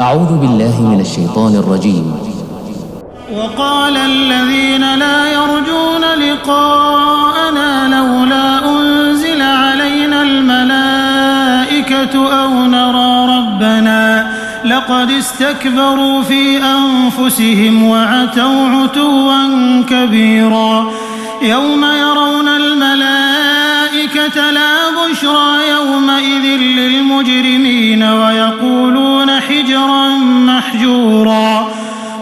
أعوذ بالله من الشيطان الرجيم. وقال الذين لا يرجون لقاءنا لولا أنزل علينا الملائكة أو نرى ربنا لقد استكبروا في أنفسهم وعتوا عتوا كبيرا. يوم يرون الملائكة لا بشرى يومئذ للمجرمين ويقولون حجرا محجورا.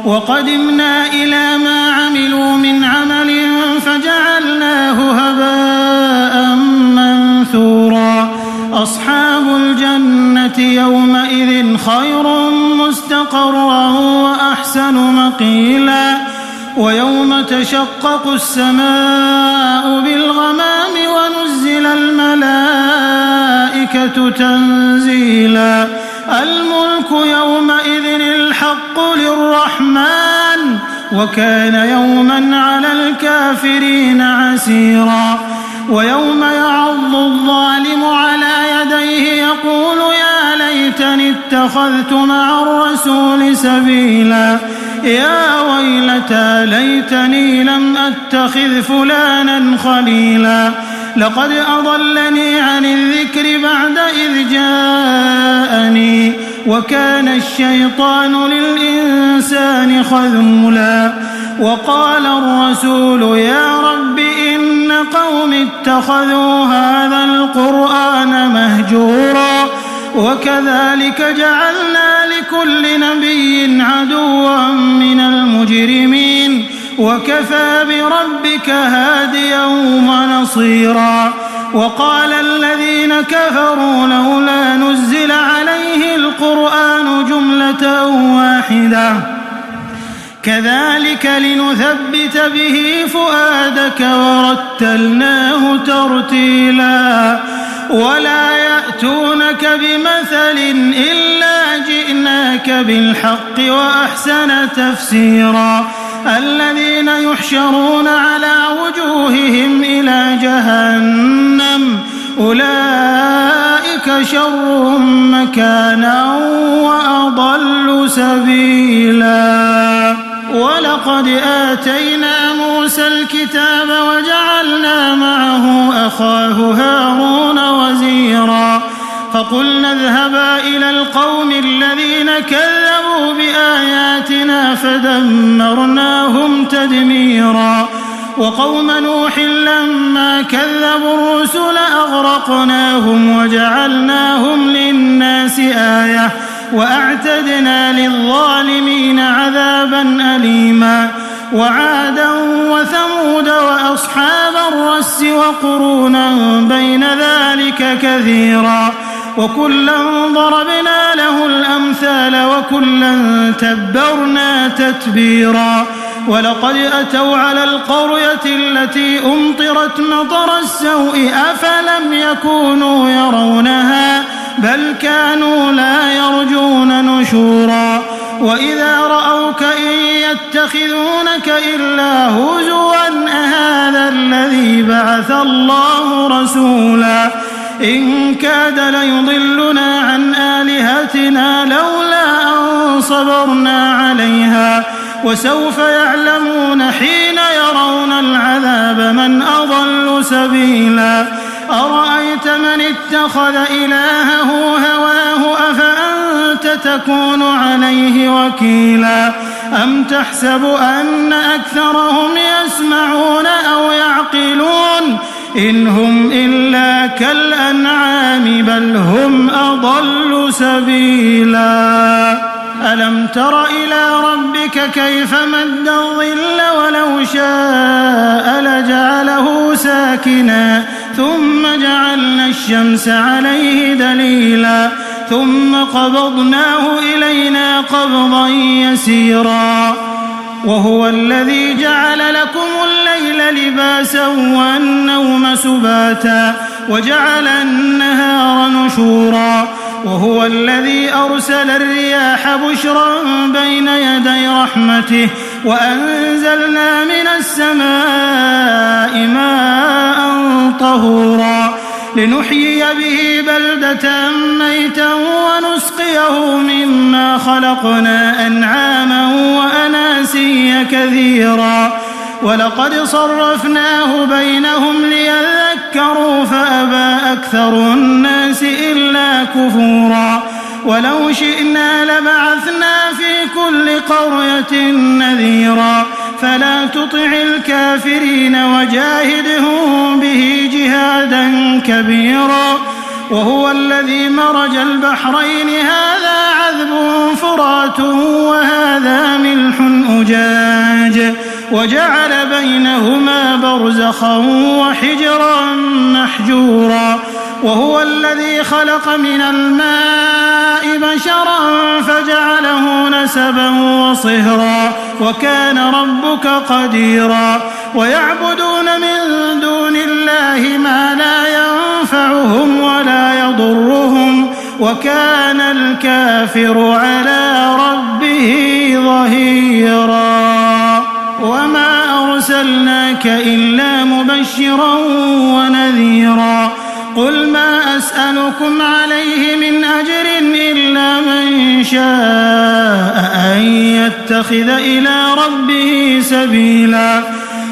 وقدمنا إلى ما عملوا من عمل فجعلناه هباء منثورا. أصحاب الجنة يومئذ خير مستقرا وأحسن مقيلا. ويوم تشقق السماء بالغمام ونزل الملائكة تنزيلا. الملك يومئذ الحق للرحمن وكان يوما على الكافرين عسيرا. ويوم يعض الظالم على يديه يقول يا ليتني اتخذت مع الرسول سبيلا. يا ويلتى ليتني لم أتخذ فلانا خليلا. لقد أضلني عن الذكر بعد إذ جاءني وكان الشيطان للإنسان خذولا. وقال الرسول يا رب إن قوم اتخذوا هذا القرآن مهجورا. وكذلك جعلنا لكل نبي عدوا من المجرمين وكفى بربك هاديا ونصيرا. وقال الذين كفروا لولا نزل عليه القرآن جملة واحدة كذلك لنثبت به فؤادك ورتلناه ترتيلا. ولا يأتونك بمثل إلا جئناك بالحق وأحسن تفسيرا. الذين يحشرون على وجوههم إلى جهنم أولئك شر مكانا وأضل سبيلا. ولقد آتينا موسى الكتاب وجعلنا معه أخاه هارون وزيرا. فقلنا اذهبا إلى القوم الذين كذبوا بآياتنا فدمرناهم تدميرا. وقوم نوح لما كذبوا الرسل أغرقناهم وجعلناهم للناس آية وأعتدنا للظالمين عذابا أليما. وعادا وثمود وأصحاب الرس وقرونا بين ذلك كثيرا. وكلا ضربنا له الأمثال وكلا تبرنا تتبيرا. ولقد أتوا على القرية التي أمطرت مطر السوء أفلم يكونوا يرونها بل كانوا لا يرجون نشورا. وإذا رأوك إن يتخذونك إلا هزوا أهذا الذي بعث الله رسولا. إن كاد ليضلنا عن آلهتنا لولا أن صبرنا عليها. وسوف يعلمون حين يرون العذاب من أضل سبيلا. أرأيت من اتخذ إلهه هواه أفأنت تكون عليه وكيلا. أم تحسب أن أكثرهم يسمعون أو يعقلون إن هم إلا كالأنعام بل هم أضل سبيلا. ألم تر إلى ربك كيف مد الظل ولو شاء لجعله ساكنا ثم جعلنا الشمس عليه دليلا ثم قبضناه إلينا قبضا يسيرا. وهو الذي جعل لكم الليل لباسا والنوم سباتا وجعل النهار نشورا. وهو الذي أرسل الرياح بشرا بين يدي رحمته وأنزلنا من السماء ماء طهورا. لنحيي به بلدة ميتا ونسقيه مما خلقنا أنعاما وأناسيا كثيرا ولقد صرفناه بينهم ليذكروا فأبى أكثر الناس إلا كفورا ولو شئنا لبعثنا في كل قرية نذيرا فلا تطع الكافرين وجاهدهم به جهادا كبيرا وهو الذي مرج البحرين هذا عذب فرات وهذا ملح أجاج وجعل بينهما برزخا وحجرا محجورا وهو الذي خلق من الماء بشرا فجعله نسبا وصهرا وكان ربك قديرا ويعبدون من دون الله ما لا ينفعهم ولا يضرهم وكان الكافر على ربه ظهيرا وما أرسلناك إلا مبشرا ونذيرا قل ما أسألكم عليه من أجر إلا من شاء أن يتخذ إلى ربه سبيلا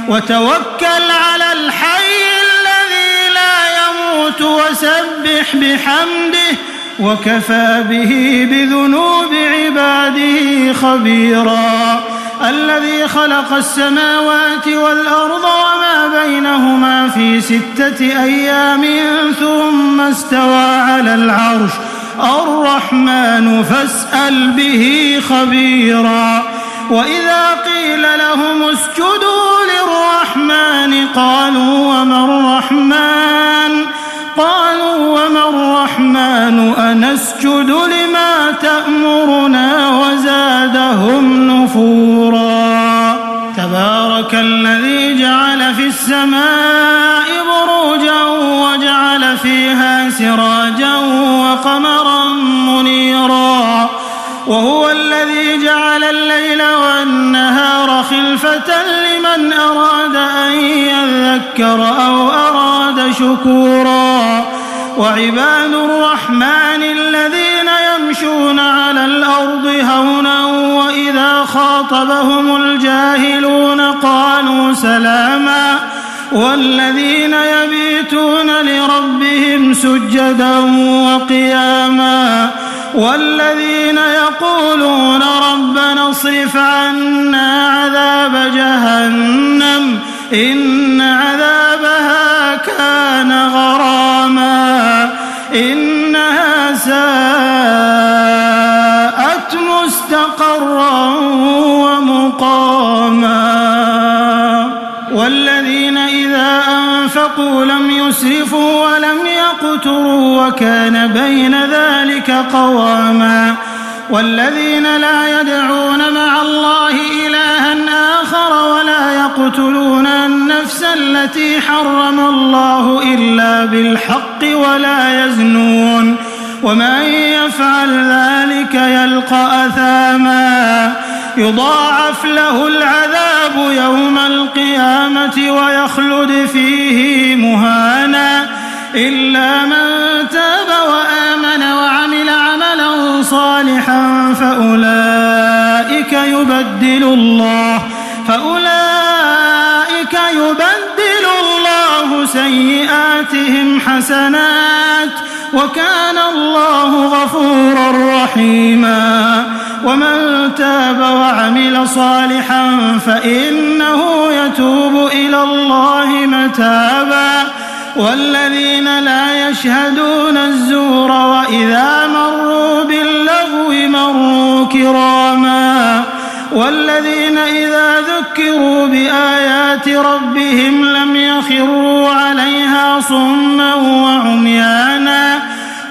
وتوكل على الحي الذي لا يموت وسبح بحمده وكفى به بذنوب عباده خبيرا الذي خلق السماوات والأرض وما بينهما في 6 أيام ثم استوى على العرش الرحمن فاسأل به خبيرا وإذا قيل لهم اسجدوا للرحمن قالوا وما الرحمن أنسجد لما تأمرنا وزادهم نفورا تبارك الذي جعل في السماء بروجا وجعل فيها سراجا وقمرا منيرا وهو الذي جعل الليل والنهار خلفة لمن أراد أن يذكر أو أراد شكورا وعباد الرحمن الذين يمشون على الأرض هونا وإذا خاطبهم الجاهلون قالوا سلاما والذين يبيتون لربهم سجدا وقياما والذين يقولون ربنا اصرف عنا عذاب جهنم إن عذابها كان غراما إنها ساءت مستقرا ومقاما والذين إذا أنفقوا لم يسرفوا ولم يقتروا وكان بين ذلك قواما والذين لا يدعون مع الله إلها آخر ولا يقتلون النفس التي حرم الله إلا بالحق ولا يزنون ومن يفعل ذلك يلقى أثاما يضاعف له العذاب يوم القيامة ويخلد فيه مهانا إلا من تاب وآمن وعمل عملا صالحا فأولئك يبدل الله سيئاتهم حسنات وكان الله غفورا رحيما ومن تاب وعمل صالحا فإنه يتوب إلى الله متابا والذين لا يشهدون الزور وإذا مروا باللغو مروا كراما والذين إذا ذكروا بآيات ربهم لم يخروا عليها صما وعميانا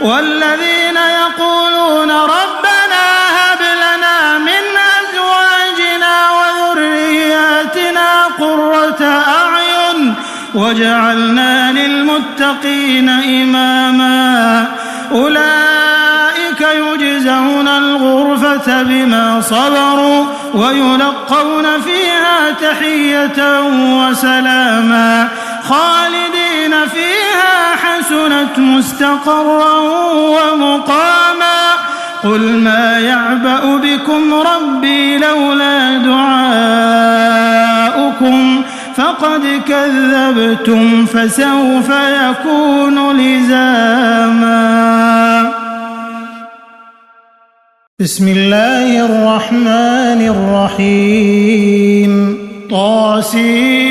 والذين يقولون ربنا هب لنا من أزواجنا وذرياتنا قرة أعين وجعلنا للمتقين إماما أولئك يجزون الغرفة بما صبروا ويلقون فيها تحية وسلاما خالدين فيها حسنت مستقرا ومقاما قل ما يعبأ بكم ربي لولا دعاؤكم فقد كذبتم فسوف يكون لزاما. بسم الله الرحمن الرحيم طاسيم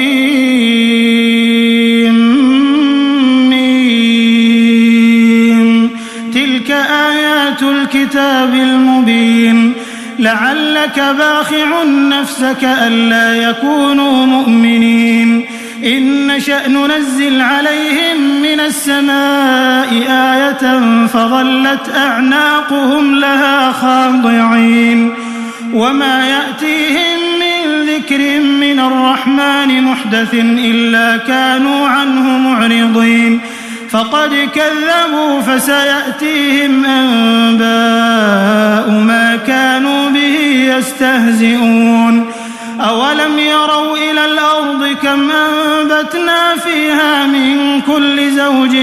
تلك آيات الكتاب المبين لعلك باخع نفسك ألا يكونوا مؤمنين إن نشأ ننزل عليهم من السماء آية فظلت أعناقهم لها خاضعين وما يأتيهم من ذكر من الرحمن محدث إلا كانوا عنه معرضين فقد كذبوا فسيأتيهم أنباء ما كانوا به يستهزئون أولم يروا إلى الأرض كم أنبتنا فيها من كل زوج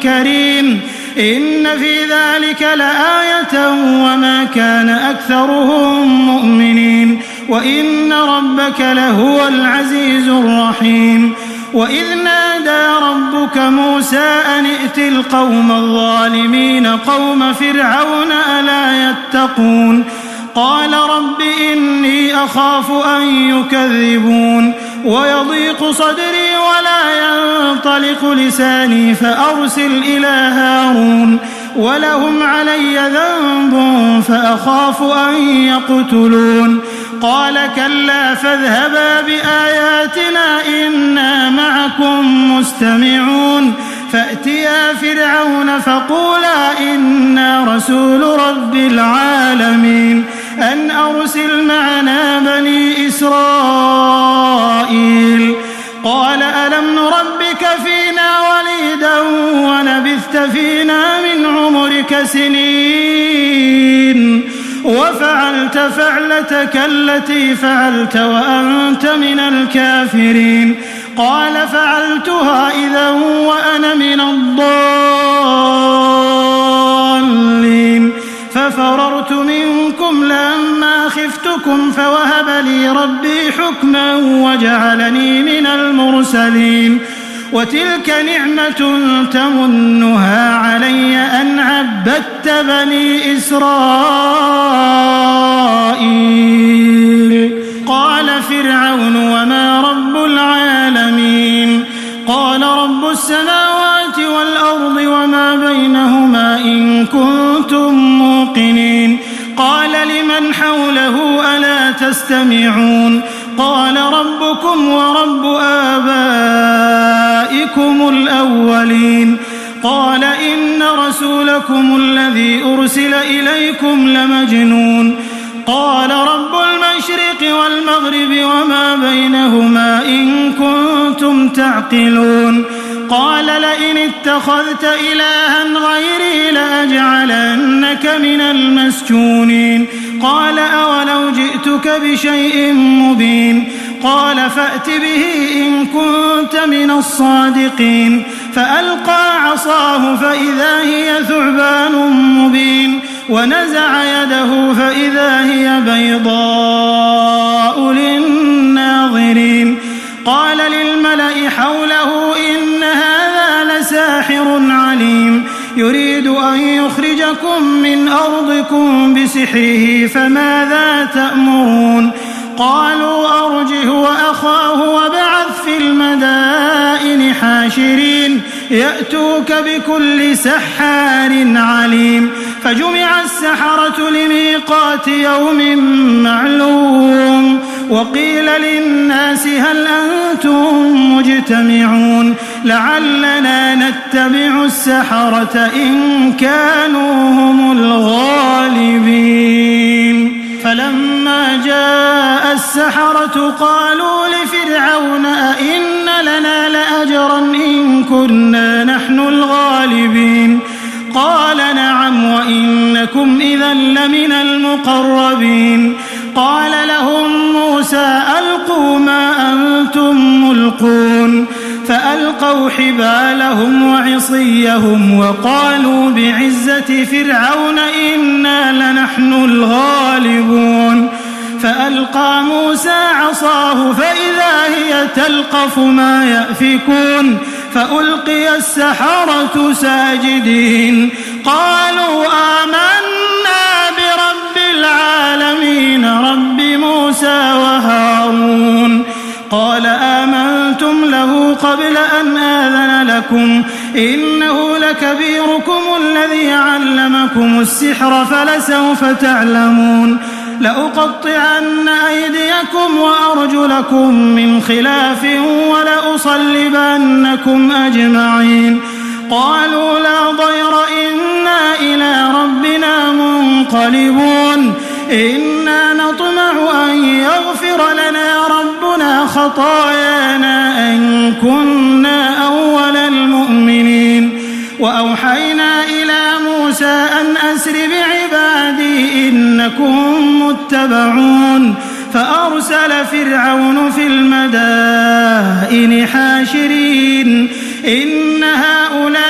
كريم إن في ذلك لآية وما كان أكثرهم مؤمنين وإن ربك لهو العزيز الرحيم وإذ نادى ربك موسى أن ائت القوم الظالمين قوم فرعون ألا يتقون قال رب إني أخاف أن يكذبون ويضيق صدري ولا ينطلق لساني فأرسل إلى هارون ولهم علي ذنب فأخاف أن يقتلون قال كلا فاذهبا بآياتنا إنا معكم مستمعون فأتيا فرعون فقولا إنا رسول رب العالمين أن أرسل معنا بني إسرائيل قال ألم نربك فينا وليدا ولبثت فينا من عمرك سنين وفعلت فعلتك التي فعلت وأنت من الكافرين قال فعلتها إذا وأنا من الضالين ففررت منكم لما خفتكم فوهب لي ربي حكما وجعلني من المرسلين وتلك نعمة تمنها علي أن عبدت بني إسرائيل قال فرعون وما رب العالمين قال رب السماوات والأرض وما بينهما إن كنتم موقنين قال لمن حوله ألا تستمعون قال ربكم ورب آبائكم الأولين قال إن رسولكم الذي أرسل إليكم لمجنون قال رب المشرق والمغرب وما بينهما إن كنتم تعقلون قال لئن اتخذت إلها غيري لأجعلنك من المسجونين قال أولو جئتك بشيء مبين قال فأت به إن كنت من الصادقين فألقى عصاه فإذا هي ثعبان مبين ونزع يده فإذا هي بيضاء للناظرين قال للملأ حوله إن هذا لساحر عليم يريد أن يخرجكم من أرضكم بسحره فماذا تأمرون قالوا أرجه وأخاه وابعث في المدائن حاشرين يأتوك بكل سحار عليم فجمع السحرة لميقات يوم معلوم وقيل للناس هل أنتم مجتمعون لعلنا نتبع السحرة إن كانوا هم الغالبين فلما جاء السحرة قالوا لفرعون أئن لنا لأجرا إن كنا نحن الغالبين قال نعم وإنكم إذا لمن المقربين قال لهم موسى ألقوا ما أنتم ملقون فألقوا حبالهم وعصيهم وقالوا بعزة فرعون إنا لنحن الغالبون فألقى موسى عصاه فإذا هي تلقف ما يأفكون فألقي السحرة ساجدين قالوا آمنا برب العالمين رب موسى وهارون قال آمنتم له قبل أن آذن لكم إنه لكبيركم الذي علمكم السحر فلسوف تعلمون لأقطعن أيديكم وأرجلكم من خلاف ولأصلبنكم أجمعين قالوا لا ضير إنا إلى ربنا منقلبون إنا نطمع أن يغفر لنا ربنا خطايانا أن كنا أول المؤمنين وأوحينا إلى موسى أن أسر بعبادي إنكم متبعون فأرسل فرعون في المدائن حاشرين إن هؤلاء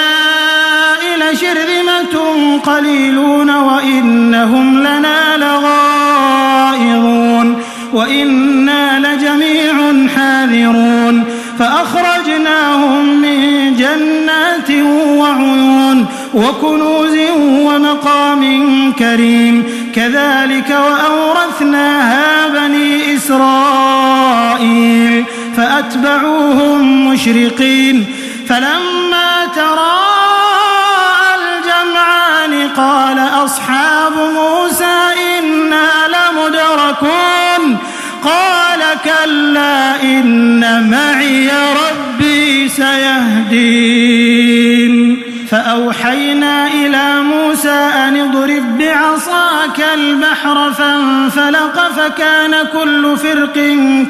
لشرذمة قليلون وإنهم لنا لغائظون وإنا لجميع حاذرون فأخرجناهم من جنات وعيون وكنوز ومقام كريم كذلك وأورثناها بني إسرائيل فأتبعوهم مشرقين فلما تراءى الجمعان قال أصحاب موسى إنا لمدركون قال كلا إن معي ربي سيهدين فأوحينا إلى موسى أن اضرب بعصاك البحر فانفلق فكان كل فرق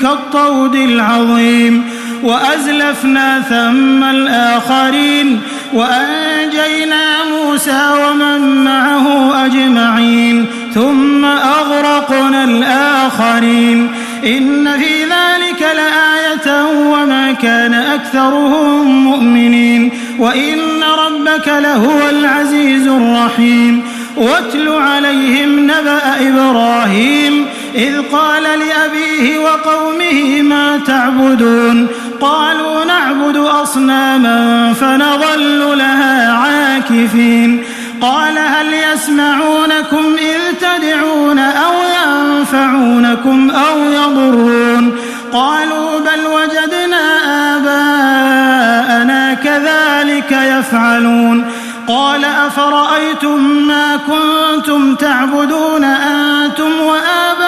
كالطود العظيم وأزلفنا ثم الآخرين وأنجينا موسى ومن معه أجمعين ثم أغرقنا الآخرين إن في ذلك لآية وما كان أكثرهم مؤمنين وإن ربك لهو العزيز الرحيم واتل عليهم نبأ إبراهيم إذ قال لأبيه وقومه ما تعبدون قالوا نعبد أصناما فنظل لها عاكفين قال هل يسمعونكم إذ تدعون أو ينفعونكم أو يضرون قالوا بل وجدنا آباءنا كذلك يفعلون قال أفرأيتم ما كنتم تعبدون أنتم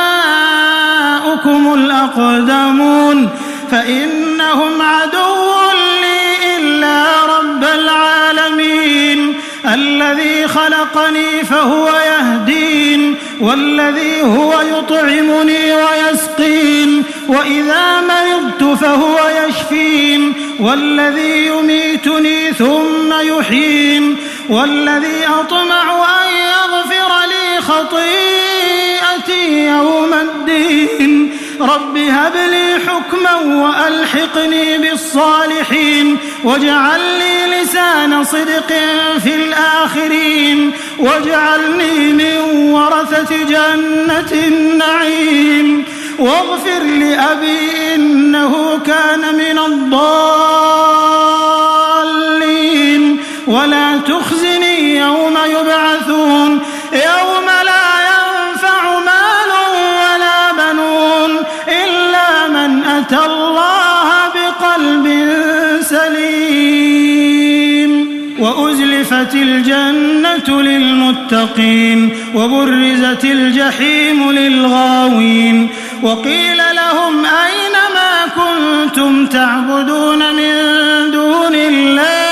وآباؤكم الأقدمون فإنهم عدو لي إلا رب العالمين الذي خلقني فهو يهدين والذي هو يطعمني ويسقين وإذا مرضت فهو يشفين والذي يميتني ثم يحيين والذي أطمع أن يغفر لي خطيئتي يوم الدين رب هب لي حكما وألحقني بالصالحين واجعل لي لسان صدق في الآخرين واجعلني من ورثة جنة النعيم واغفر لأبي إنه كان من الضالين ولا تخزني يوم يبعثون يوم لا ينفع مال ولا بنون إلا من أتى الله بقلب سليم وأزلفت الجنة للمتقين وبرزت الجحيم للغاوين وقيل لهم أين ما كنتم تعبدون من دون الله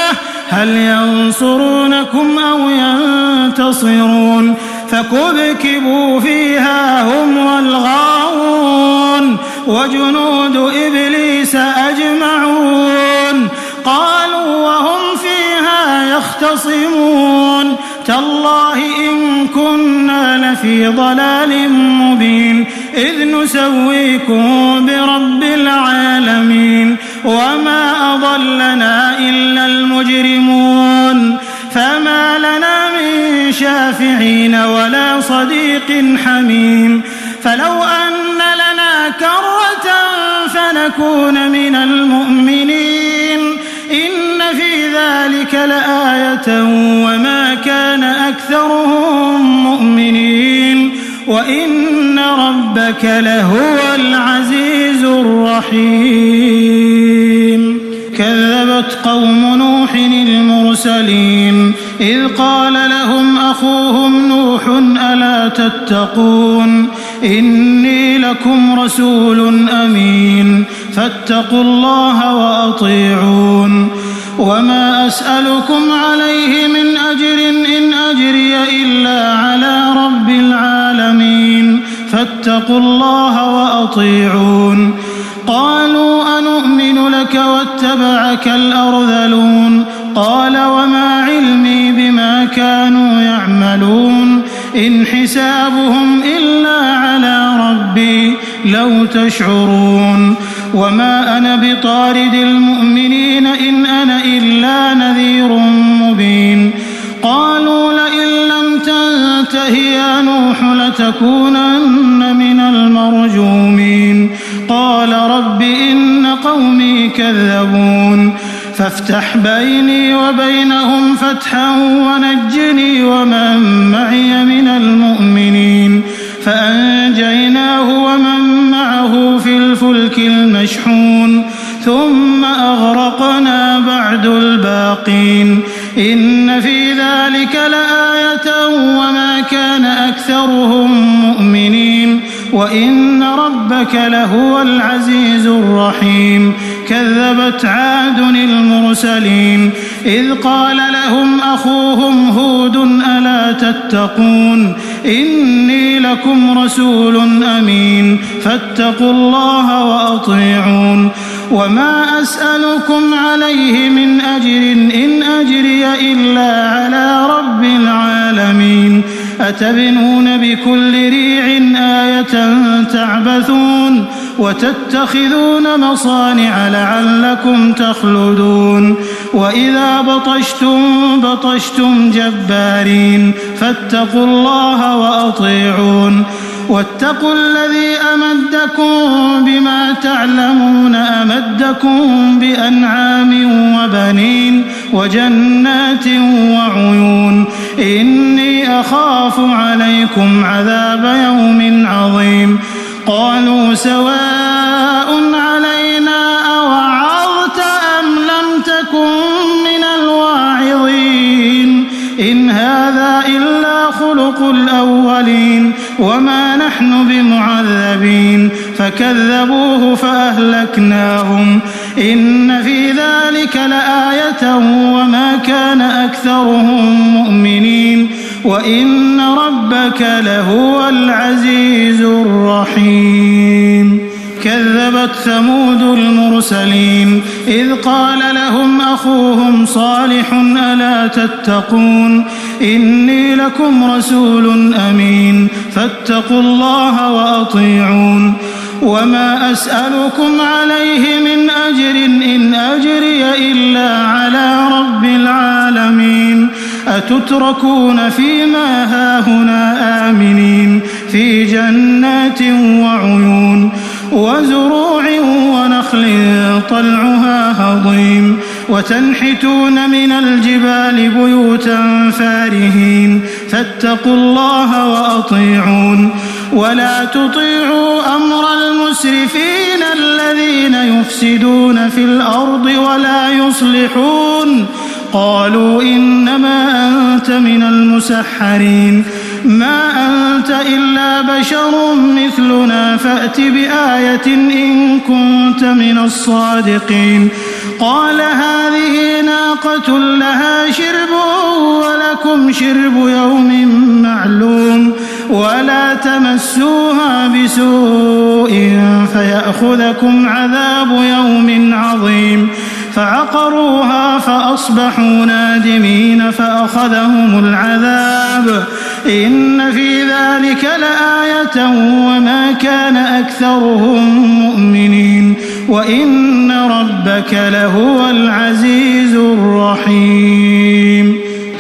هل ينصرونكم أو ينتصرون فكبكبوا فيها هم والغاوون وجنود إبليس أجمعون قالوا وهم فيها يختصمون تالله إن كنا لفي ضلال مبين إذ نسويكم برب العالمين وما أضلنا إلا المجرمون فما لنا من شافعين ولا صديق حميم فلو أن لنا كرة فنكون من المؤمنين إن في ذلك لآية وما كان أكثرهم مؤمنين وإن ربك لهو العزيز الرحيم كذبت قوم نوح المرسلين إذ قال لهم أخوهم نوح ألا تتقون إني لكم رسول أمين فاتقوا الله وأطيعون وما أسألكم عليه من أجر إن أجري إلا على رب العالمين فاتقوا الله وأطيعون قالوا أنؤمن لك واتبعك الأرذلون قال وما علمي بما كانوا يعملون إن حسابهم إلا على ربي لو تشعرون وما أنا بطارد المؤمنين إن أنا إلا نذير مبين قالوا لئن لم تنته يا نوح لتكونن من المرجومين قال رب إن قومي كذبون فافتح بيني وبينهم فتحا ونجني ومن معي من المؤمنين فأنجيناه ومن معه في الفلك المشحون ثم أغرقنا بعد الباقين إن في ذلك لآية وما كان أكثرهم مؤمنين وإن ربك لهو العزيز الرحيم كذبت عاد المرسلين إذ قال لهم أخوهم هود ألا تتقون إني لكم رسول أمين فاتقوا الله وأطيعون وما أسألكم عليه من أجر إن أجري إلا على رب العالمين أتبنون بكل ريع آية تعبثون وتتخذون مصانع لعلكم تخلدون وإذا بطشتم جبارين فاتقوا الله وأطيعون واتقوا الذي أمدكم بما تعلمون أمدكم بأنعام وبنين وجنات وعيون إني أخاف عليكم عذاب يوم عظيم قالوا سواء علينا أوعظت أم لم تكن من الواعظين إن هذا إلا خلق الأولين وما نحن بمعذبين فكذبوه فأهلكناهم إن في ذلك لآية وما كان أكثرهم مؤمنين وإن ربك لهو العزيز الرحيم كذبت ثمود المرسلين إذ قال لهم أخوهم صالح ألا تتقون إني لكم رسول أمين فاتقوا الله وأطيعون وما أسألكم عليه من أجر إن أجري إلا على رب العالمين أتتركون فيما هاهنا آمنين في جنات وعيون وزروع ونخل طلعها هضيم وتنحتون من الجبال بيوتا فارهين فاتقوا الله وأطيعون ولا تطيعوا أمر المسرفين الذين يفسدون في الأرض ولا يصلحون قالوا إنما أنت من المسحرين ما أنت إلا بشر مثلنا فأت بآية إن كنت من الصادقين قال هذه ناقة لها شرب ولكم شرب يوم معلوم ولا تمسوها بسوء فيأخذكم عذاب يوم عظيم فعقروها فأصبحوا نادمين فأخذهم العذاب إن في ذلك لآية وما كان أكثرهم مؤمنين وإن ربك لهو العزيز الرحيم.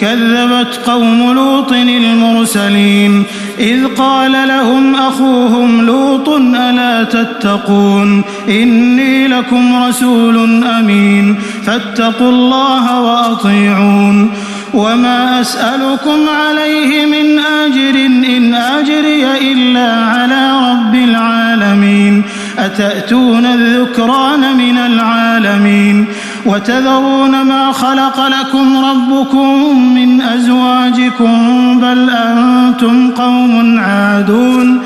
كذبت قوم لوط المرسلين إذ قال لهم أخوهم لوط ألا تتقون إني لكم رسول أمين فاتقوا الله وأطيعون وما أسألكم عليه من أجر إن أجري إلا على رب العالمين أتأتون الذكران من العالمين وتذرون ما خلق لكم ربكم من أزواجكم بل أنتم قوم عادون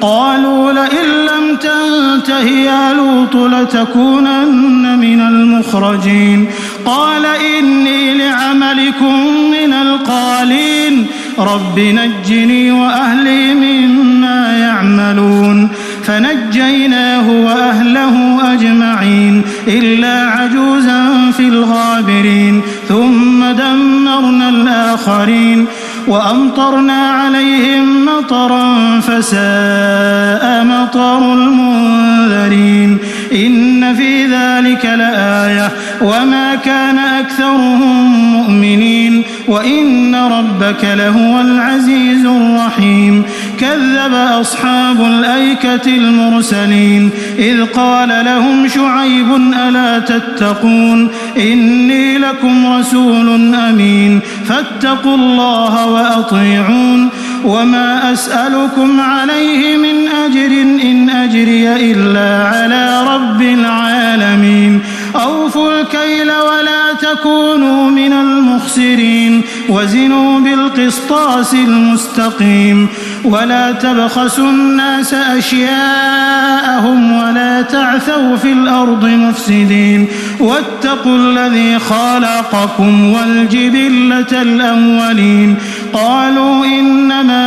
قالوا لئن لم تنته يا لوط لتكونن من المخرجين قال إني لعملكم من القالين رب نجني وأهلي مما يعملون فنجيناه وأهله أجمعين إلا عجوزا في الغابرين ثم دمرنا الآخرين وأمطرنا عليهم مطرا فساء مطر المنذرين إن في ذلك لآية وما كان أكثرهم مؤمنين وإن ربك لهو العزيز الرحيم. كذب أصحاب الأيكة المرسلين إذ قال لهم شعيب ألا تتقون إني لكم رسول أمين فاتقوا الله وأطيعون وما أسألكم عليه من أجر إن أجري إلا على رب العالمين أوفوا الكيل ولا تكونوا من المخسرين وزنوا بالقسطاس المستقيم ولا تبخسوا الناس أشياءهم ولا تعثوا في الأرض مفسدين واتقوا الذي خلقكم والجبلة الأولين قالوا إنما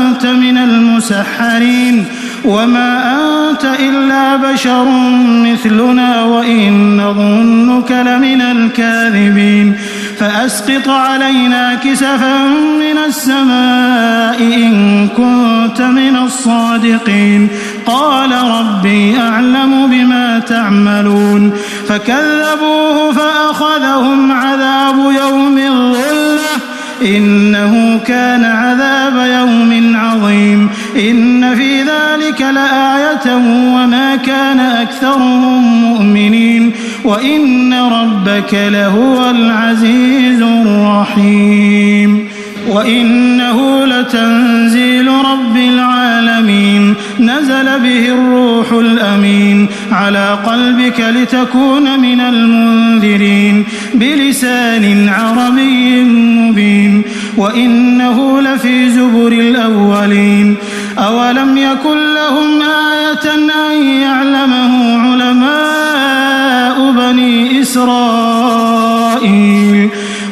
أنت من المسحرين وما أنت إلا بشر مثلنا وإن نظنك لمن الكاذبين فأسقط علينا كسفا من السماء إن كنت من الصادقين قال ربي أعلم بما تعملون فكذبوه فأخذهم عذاب يوم الظلة إنه كان عذاب يوم عظيم إن في ذلك لآية وما كان أكثرهم مؤمنين وإن ربك لهو العزيز الرحيم. وإنه لتنزيل رب العالمين نزل به الروح الأمين على قلبك لتكون من المنذرين بلسان عربي مبين وإنه لفي زبر الأولين أولم يكن لهم آية أن يعلمه علماء بني إسرائيل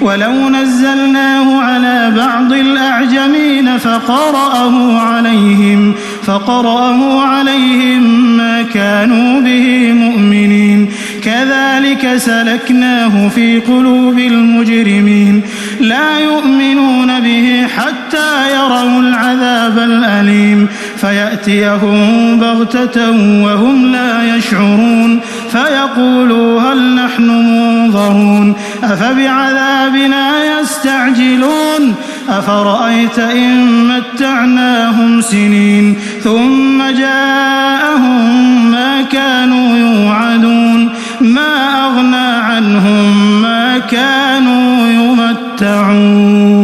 ولو نزلناه على بعض الأعجمين فقرأه عليهم ما كانوا به مؤمنين كذلك سلكناه في قلوب المجرمين لا يؤمنون به حتى يروا العذاب الأليم فيأتيهم بغتة وهم لا يشعرون فيقولوا هل نحن منظرون أفبعذابنا يستعجلون أفرأيت إن متعناهم سنين ثم جاءهم ما كانوا يوعدون ما أغنى عنهم ما كانوا يمتعون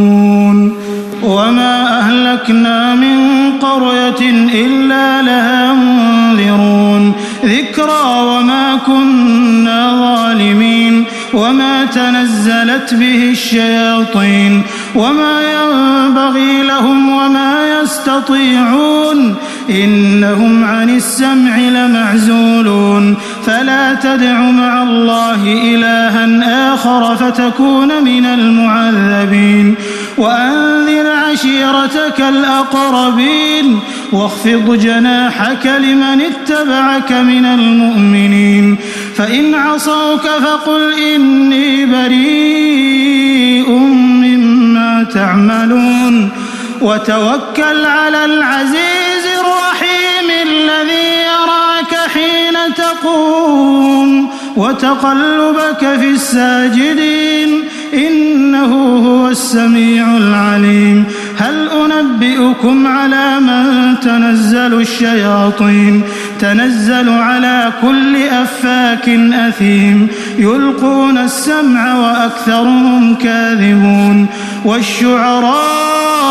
وما أهلكنا من قرية إلا لها منذرون ذكرى وما كنا ظالمين وما تنزلت به الشياطين وما ينبغي لهم وما يستطيعون إنهم عن السمع لمعزولون فلا تدع مع الله إلها آخر فتكون من المعذبين وأنذر عشيرتك الأقربين واخفض جناحك لمن اتبعك من المؤمنين فإن عصوك فقل إني بريء مما تعملون وتوكل على العزيز الرحيم الذي يراك حين تقوم وتقلبك في الساجدين إنه هو السميع العليم هل أنبئكم على من تنزل الشياطين تنزل على كل أفاك أثيم يلقون السمع وأكثرهم كاذبون والشعراء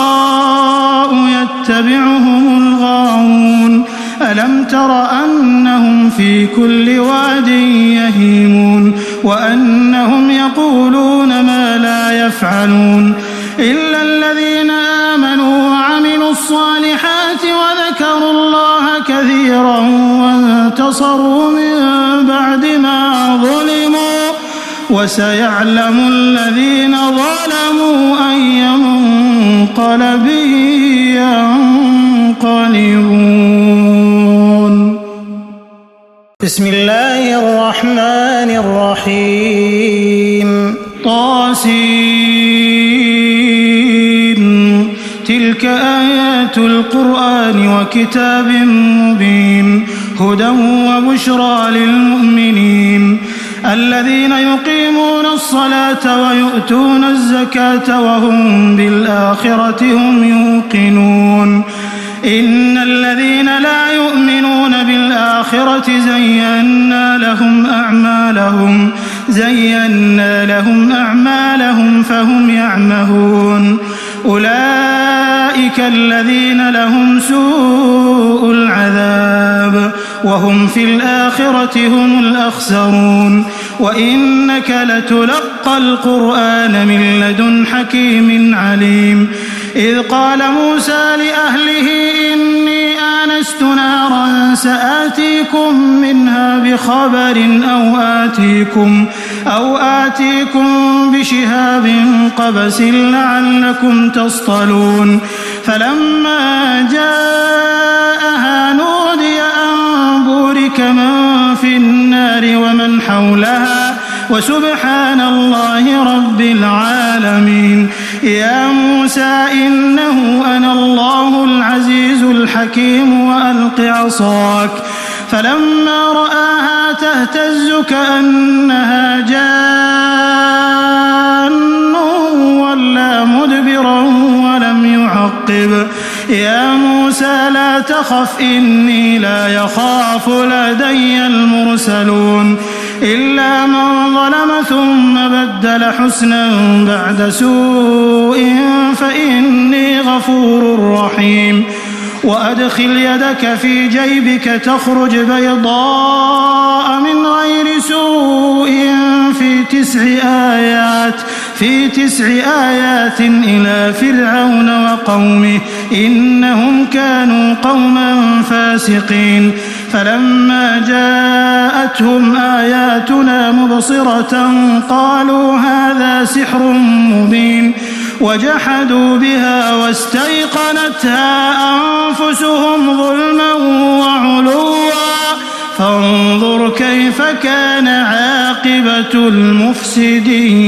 يتبعهم الغاوون ألم تر أنهم في كل واد يهيمون وأنهم يقولون ما لا يفعلون إلا الذين آمنوا وعملوا الصالحات وذكروا الله كثيرا وانتصروا من بعد ما ظلموا وسيعلم الذين ظلموا أي منقلب ينقلبون. بسم الله الرحمن الرحيم طاسين تلك آيات القرآن وكتاب مبين هدى وبشرى للمؤمنين الذين يقيمون الصلاة ويؤتون الزكاة وهم بالآخرة هم يوقنون إن الذين لا يؤمنون بالآخرة زينا لهم أعمالهم فهم يعمهون أولئك الذين لهم سوء العذاب وهم في الآخرة هم الأخسرون وإنك لتلقى القرآن من لدن حكيم عليم إذ قال موسى لأهله إني آنست نارا سآتيكم منها بخبر أو آتيكم بشهاب قبس لعلكم تصطلون فلما جاءها نودي أن بورك من في النار ومن حولها وسبحان الله رب العالمين يا موسى إنه أنا الله العزيز الحكيم وألق عصاك فلما رآها تهتز كأنها جان ولا مدبرا ولم يعقب يا موسى لا تخف إني لا يخاف لدي المرسلون إلا من ظلم ثم بدل حسنا بعد سوء فإني غفور رحيم وأدخل يدك في جيبك تخرج بيضاء من غير سوء في تسع آيات إلى فرعون وقومه إنهم كانوا قوما فاسقين فلما جاءتهم آياتنا مبصرة قالوا هذا سحر مبين وجحدوا بها واستيقنتها أنفسهم ظلما وعلوا فانظر كيف كان عاقبة المفسدين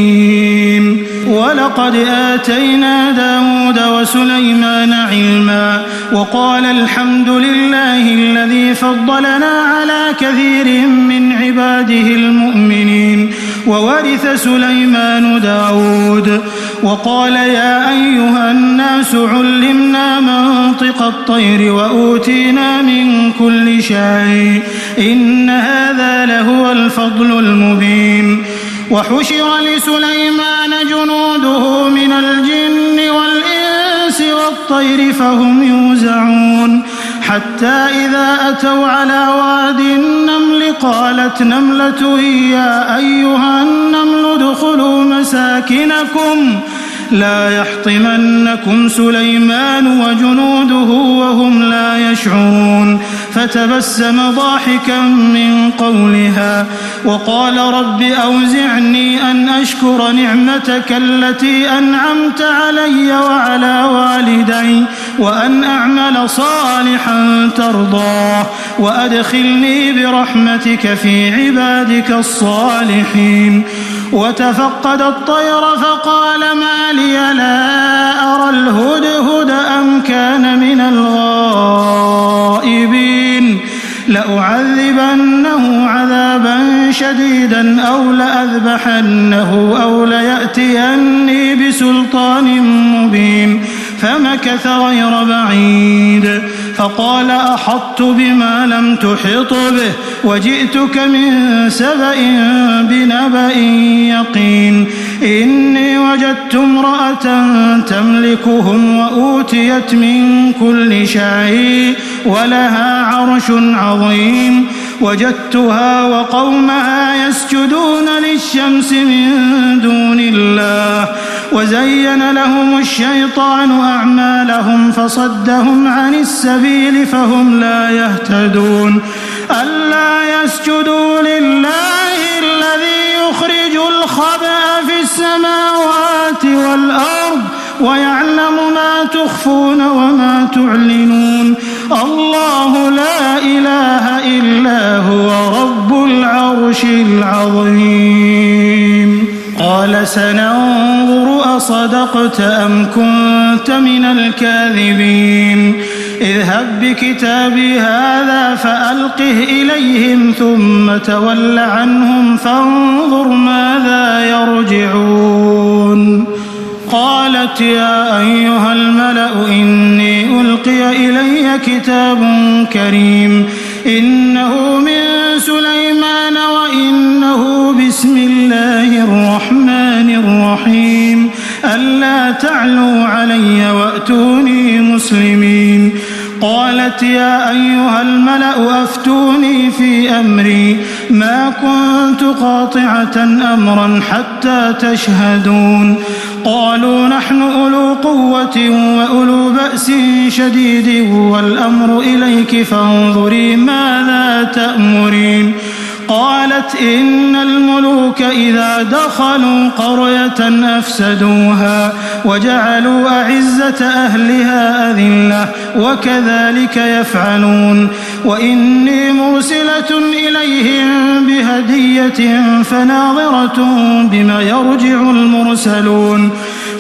ولقد آتينا داود وسليمان علما وقال الحمد لله الذي فضلنا على كثير من عباده المؤمنين وورث سليمان داود وقال يا أيها الناس علمنا منطق الطير وأوتينا من كل شيء إن هذا لهو الفضل المبين وحشر لسليمان جنوده من الجن والإنس والطير فهم يوزعون حتى إذا أتوا على واد النمل قالت نملة يا أيها النمل ادخلوا مساكنكم لا يحطمنكم سليمان وجنوده وهم لا يشعرون فتبسم ضاحكا من قولها وقال رب أوزعني أن أشكر نعمتك التي أنعمت علي وعلى والدي وأن أعمل صالحا ترضاه وأدخلني برحمتك في عبادك الصالحين وتفقد الطير فقال ما لي لا أرى الهدهد أم كان من الغائبين لأعذبنه عذابا شديدا أو لأذبحنه أو ليأتيني بسلطان مبين فمكث غير بعيد فقال أحطت بما لم تحط به وجئتك من سبأ بنبأ يقين إني وجدت امرأة تملكهم وأوتيت من كل شيء ولها عرش عظيم وجدتها وقومها يسجدون للشمس من دون الله وزين لهم الشيطان أعمالهم فصدهم عن السبيل فهم لا يهتدون ألا يسجدوا لله الذي يخرج الخبأ في السماوات والأرض ويعلم ما تخفون وما تعلنون الله لا إله إلا هو رب العرش العظيم قال سننظر أصدقت أم كنت من الكاذبين اذهب بكتابي هذا فألقه إليهم ثم تول عنهم فانظر ماذا يرجعون قالت يا أيها الملأ إني ألقي إلي كتاب كريم إنه من سليمان وإنه بسم الله الرحمن الرحيم ألا تعلوا علي وأتوني مسلمين قالت يا أيها الملأ أفتوني في أمري ما كنت قاطعة أمرا حتى تشهدون قالوا نحن أولو قوة وأولو بأس شديد والأمر إليك فانظري ماذا تأمرين قالت إن الملوك إذا دخلوا قرية أفسدوها وجعلوا أعزة أهلها أذلة وكذلك يفعلون وإني مرسلة إليهم بهدية فناظرة بما يرجع المرسلون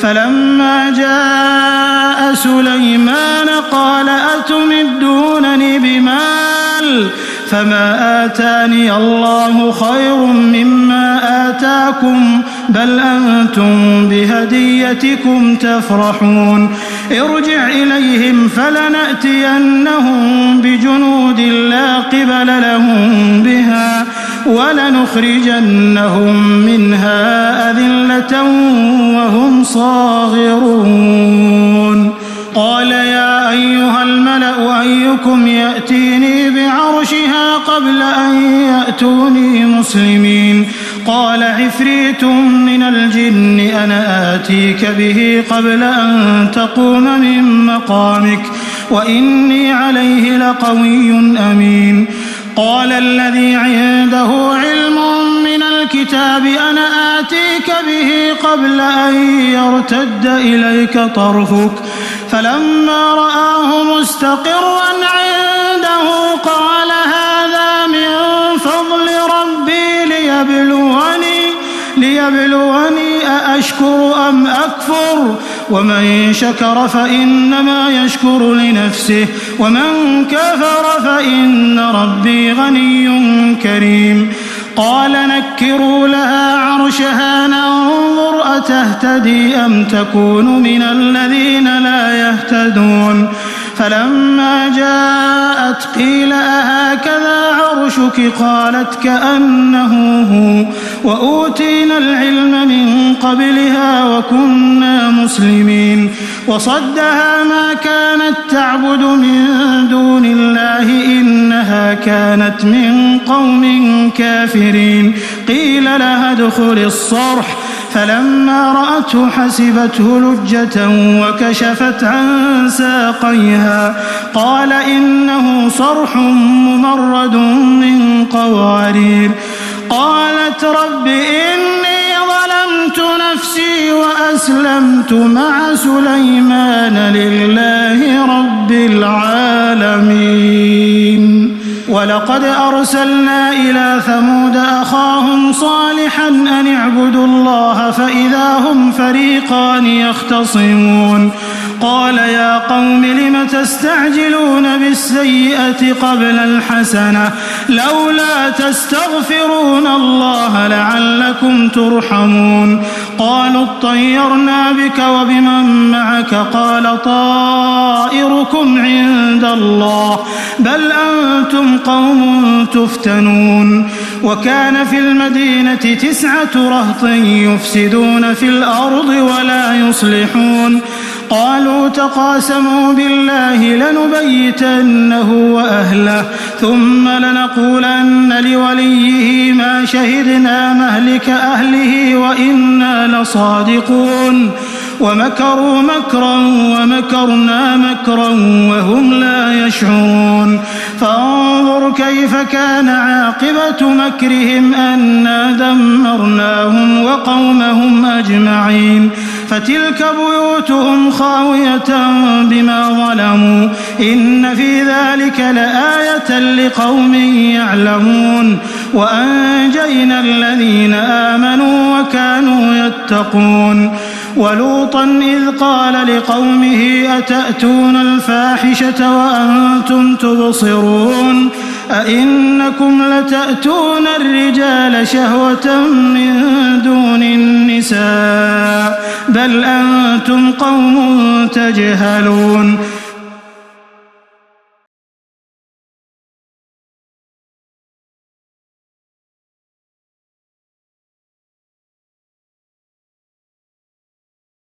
فلما جاء سليمان قال أتمدونني بمال فما آتاني الله خير مما آتاكم بل أنتم بهديتكم تفرحون ارجع إليهم فلنأتينهم بجنود لا قبل لهم بها ولنخرجنهم منها أذلة وهم صاغرون قال يا أيها الملأ أيكم يأتيني بعرشها قبل أن يأتوني مسلمين قال عفريت من الجن أنا آتيك به قبل أن تقوم من مقامك وإني عليه لقوي أمين قال الذي عنده علم من الكتاب أنا آتيك به قبل أن يرتد إليك طرفك فلما رآه مستقرا عنده قال هذا من فضل ربي ليبلوني أأشكر أم أكفر ومن شكر فإنما يشكر لنفسه ومن كفر فإن ربي غني كريم قال نكروا لها عرشها ننظر أتهتدي أم تكون من الذين لا يهتدون فلما جاءت قيل أهكذا عرشك قالت كأنه هو وأوتينا العلم من قبلها وكنا مسلمين وصدها ما كانت تعبد من دون الله إنها كانت من قوم كافرين قيل لها ادخل الصرح فلما رأته حسبته لجة وكشفت عن ساقيها قال إنه صرح ممرد من قوارير قالت رب إني ظلمت نفسي وأسلمت مع سليمان لله رب العالمين ولقد أرسلنا إلى ثمود أخاهم صالحا أن اعبدوا الله فإذا هم فريقان يختصمون قال يا قوم لم تستعجلون بالسيئة قبل الحسنة لولا تستغفرون الله لعلكم ترحمون قالوا اطيرنا بك وبمن معك قال طائركم عند الله بل أنتم قوم تفتنون وكان في المدينة 9 رهط يفسدون في الأرض ولا يصلحون قالوا تقاسموا بالله لنبيتنه وأهله ثم لنقولن لوليه ما شهدنا مهلك أهله وإنا لصادقون ومكروا مكرا ومكرنا مكرا وهم لا يشعرون فانظر كيف كان عاقبة مكرهم أنا دمرناهم وقومهم أجمعين فتلك بيوتهم خاوية بما ظلموا إن في ذلك لآية لقوم يعلمون وأنجينا الذين آمنوا وكانوا يتقون ولوطا إذ قال لقومه أتأتون الفاحشة وأنتم تبصرون أئنكم لتأتون الرجال شهوة من دون النساء بل أنتم قوم تجهلون